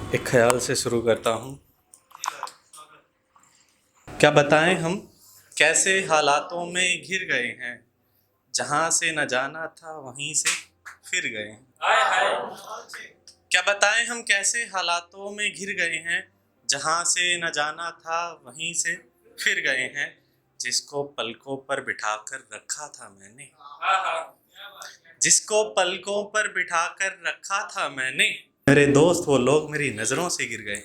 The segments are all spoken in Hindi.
एक ख्याल से शुरू करता हूँ। क्या बताएं हम कैसे हालातों में घिर गए हैं, जहाँ से न जाना था वहीं से फिर गए हैं। क्या बताएं हम कैसे हालातों में घिर गए हैं, जहाँ से न जाना था वहीं से फिर गए हैं। जिसको पलकों पर बिठाकर रखा था मैंने, जिसको पलकों पर बिठाकर रखा था मैंने, मेरे दोस्त वो लोग मेरी नजरों से गिर गए।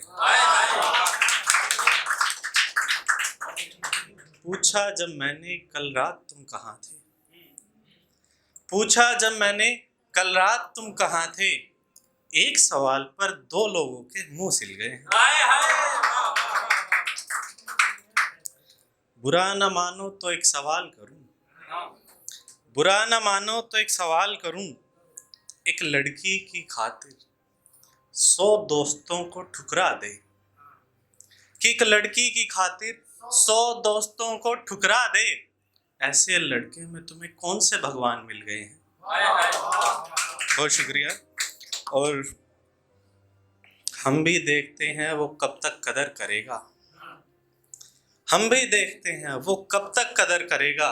पूछा जब मैंने कल रात तुम कहाँ थे, पूछा जब मैंने कल रात तुम कहाँ थे, एक सवाल पर दो लोगों के मुंह सिल गए। बुरा न मानो तो एक सवाल करूं, बुरा न मानो तो एक सवाल करूं, एक लड़की की खातिर 100 दोस्तों को ठुकरा दे। कि एक लड़की की खातिर 100 दोस्तों को ठुकरा दे, ऐसे लड़के में तुम्हें कौन से भगवान मिल गए हैं। बहुत शुक्रिया। और हम भी देखते हैं वो कब तक कदर करेगा, हम भी देखते हैं वो कब तक कदर करेगा,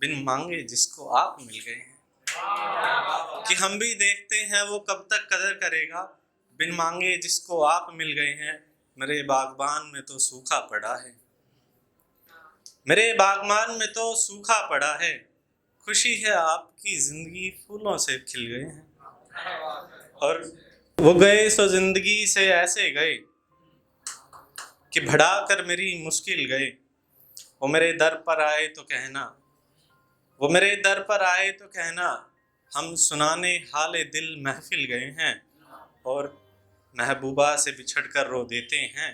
बिन मांगे जिसको आप मिल गए हैं। कि हम भी देखते हैं वो कब तक कदर करेगा, बिन मांगे जिसको आप मिल गए हैं। मेरे बागबान में तो सूखा पड़ा है, मेरे बागबान में तो सूखा पड़ा है, खुशी है आपकी जिंदगी फूलों से खिल गए हैं। और वो गए सो जिंदगी से ऐसे गए कि बढ़ा कर मेरी मुश्किल गए। वो मेरे दर पर आए तो कहना, वो मेरे दर पर आए तो कहना, हम सुनाने हाले दिल महफिल गए हैं। और महबूबा से बिछड़ कर रो देते हैं,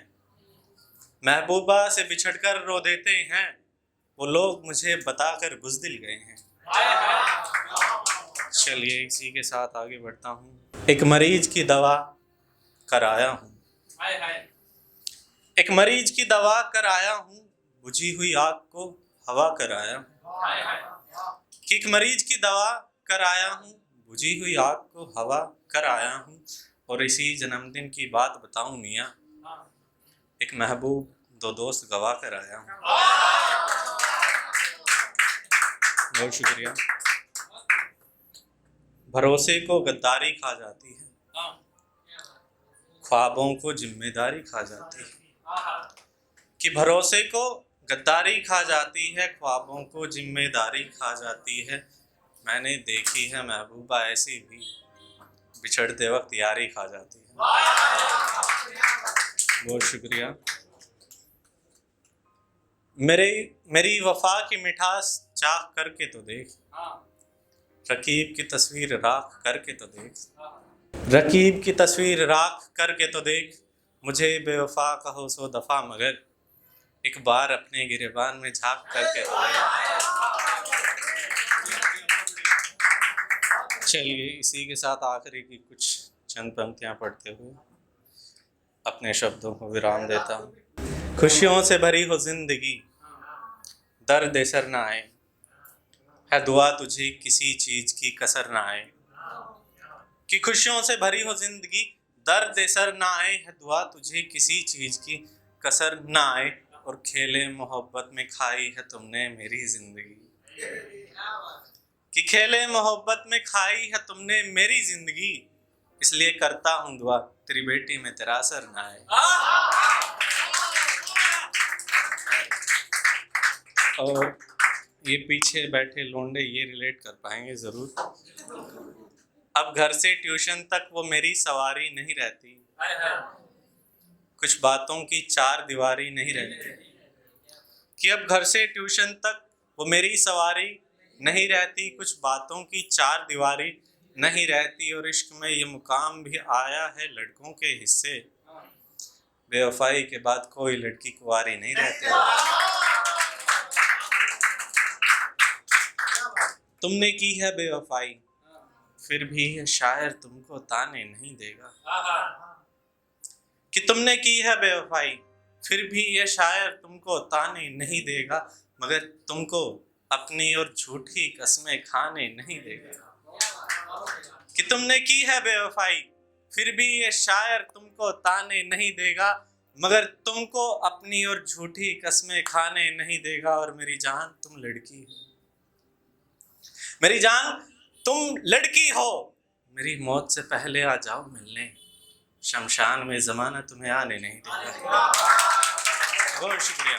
महबूबा से बिछड़ कर रो देते हैं, वो लोग मुझे बताकर बुज़दिल गए हैं। चलिए इसी के साथ आगे बढ़ता हूँ। एक मरीज की दवा कराया हूँ, एक मरीज की दवा कराया हूँ, बुझी हुई आग को हवा कराया हूँ। कि एक मरीज की दवा कराया हूँ, बुझी हुई आग को हवा कराया हूँ। और इसी जन्मदिन की बात बताऊं मियाँ, एक महबूब 2 दोस्त गवा कर आया हूँ। बहुत शुक्रिया। भरोसे को गद्दारी खा जाती है, ख्वाबों को जिम्मेदारी खा जाती है। कि भरोसे को गद्दारी खा जाती है, ख्वाबों को जिम्मेदारी खा जाती है। मैंने देखी है महबूबा ऐसी भी, बिछड़ते वक्त यारी खा जाती है। बहुत शुक्रिया। मेरी वफा की मिठास चाख करके तो देख, रकीब की तस्वीर राख करके तो देख, रकीब की तस्वीर राख करके तो देख। मुझे बेवफा कहो 100 दफ़ा मगर एक बार अपने गिरेबान में झांक करके तो देख। चलिए इसी के साथ आखिरी की कुछ चंद पंक्तियां पढ़ते हुए अपने शब्दों को विराम देता हूँ। खुशियों से भरी हो जिंदगी, दर्द असर ना आए, है दुआ तुझे किसी चीज की कसर ना आए। कि खुशियों से भरी हो जिंदगी, दर्द असर ना आए, है दुआ तुझे किसी चीज की कसर ना आए। और खेले मोहब्बत में खाई है तुमने मेरी जिंदगी, कि खेले मोहब्बत में खाई है तुमने मेरी जिंदगी, इसलिए करता हूँ दुआ तेरी बेटी में तेरा असर ना आए। और ये पीछे बैठे लोंडे ये रिलेट कर पाएंगे ज़रूर। अब घर से ट्यूशन तक वो मेरी सवारी नहीं रहती, कुछ बातों की 4 दीवारी नहीं रहती। कि अब घर से ट्यूशन तक वो मेरी सवारी नहीं रहती, कुछ बातों की 4 दीवारी नहीं रहती। और इश्क में ये मुकाम भी आया है लड़कों के हिस्से, बेवफाई के बाद कोई लड़की कुंवारी नहीं रहती। तुमने की है बेवफाई, फिर भी ये शायर तुमको ताने नहीं देगा। कि तुमने की है बेवफाई, फिर भी ये शायर तुमको ताने नहीं देगा, मगर तुमको अपनी और झूठी कस्में खाने नहीं देगा। कि तुमने की है बेवफाई, फिर भी ये शायर तुमको ताने नहीं देगा, मगर तुमको अपनी और झूठी कस्में खाने नहीं देगा। और मेरी जान तुम लड़की हो, मेरी जान तुम लड़की हो, मेरी मौत से पहले आ जाओ मिलने, शमशान में ज़माना तुम्हें आने नहीं देगा। बहुत शुक्रिया।